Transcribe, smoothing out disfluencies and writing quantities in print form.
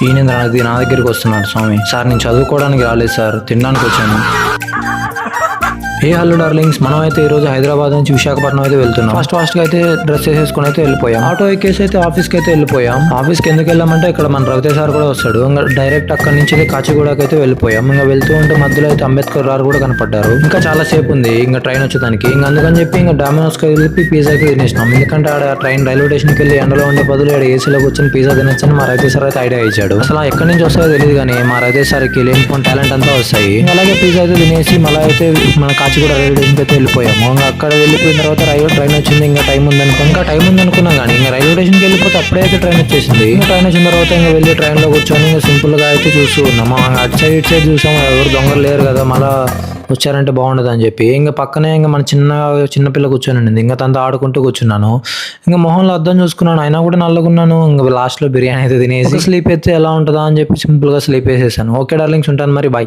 ఈయన నా దగ్గరికి వస్తున్నాడు స్వామి. సార్ నేను చదువుకోవడానికి రాలేదు సార్, తినడానికి వచ్చాను. ఏ హలో డార్లింగ్స్, మనం అయితే ఈ రోజు హైదరాబాద్ నుంచి విశాఖపట్నం అయితే వెళ్తున్నాం. ఫాస్ట్ గా అయితే డ్రెస్ వేసేసుకుని అయితే వెళ్ళిపోయాం. ఆటో ఎక్కేసి అయితే ఆఫీస్కి అయితే వెళ్ళిపోయాం. ఆఫీస్కి ఎందుకు వెళ్ళామంటే ఇక్కడ మన రవితే సార్ కూడా వస్తాడు. ఇంకా డైరెక్ట్ అక్కడ నుంచి కాచిగూడకి అయితే వెళ్ళిపోయాం. ఇంకా వెళ్తూ ఉంటే మధ్యలో అయితే అంబేద్కర్ గారు కూడా కనపడ్డారు. ఇంకా చాలా సేపు ఉంది ఇంకా ట్రైన్ వచ్చేదానికి. ఇంకా అందుకని చెప్పి ఇంకా డామినోస్ కి వెళ్ళి పిజ్జా అయితే తినేసినాం. ఎందుకంటే ఆడ ట్రైన్ రైల్వే స్టేషన్కి వెళ్ళి ఎండలో ఉండే బదులు ఆడ ఏసీలో కూర్చొని పిజ్జా తినొచ్చని మా రైతే సార్ అయితే ఐడియా ఇచ్చాడు. అసలు ఎక్కడి నుంచి వస్తాయో తెలియదు కానీ మా రైతే సార్కి లేనిపోయిన టాలెంట్ అంతా వస్తాయి. అలాగే పిజ్జా అయితే తినేసి మళ్ళీ అయితే మన కాచిగూడ రైల్వే స్టేషన్ అయితే వెళ్ళిపోయాము. ఇంకా అక్కడ వెళ్ళిపోయిన తర్వాత ట్రైన్ వచ్చింది. ఇంకా టైం ఉంది అనుకున్నాం కానీ ఇంకా రైల్వే స్టేషన్కి వెళ్ళిపోతే అప్పుడే అయితే ట్రైన్ వచ్చేసింది. ఇంకా ట్రైన్ వచ్చిన తర్వాత ఇంకా వెళ్ళి ట్రైన్ లో కూర్చొని ఇంకా సింపుల్ గా అయితే చూస్తూ ఉన్నాము. అటు సైడ్ ఇటు సైడ్ చూసాము, ఎవరు దొంగలు లేరు కదా, మళ్ళా వచ్చారంటే బాగుండదు అని చెప్పి ఇంకా పక్కనే ఇంకా మన చిన్నపిల్ల కూర్చొని ఉండింది. ఇంకా తనతో ఆడుకుంటూ కూర్చున్నాను. ఇంకా మొహంలో అద్దం చూసుకున్నాను, అయినా కూడా నల్లగున్నాను. ఇంకా లాస్ట్ లో బిర్యానీ అయితే తినేసి స్లీప్ అయితే ఎలా ఉంటుందా అని చెప్పి సింపుల్ గా స్లీప్ వేసేసాను. ఓకే డార్లింగ్స్, ఉంటాను మరి, బాయ్.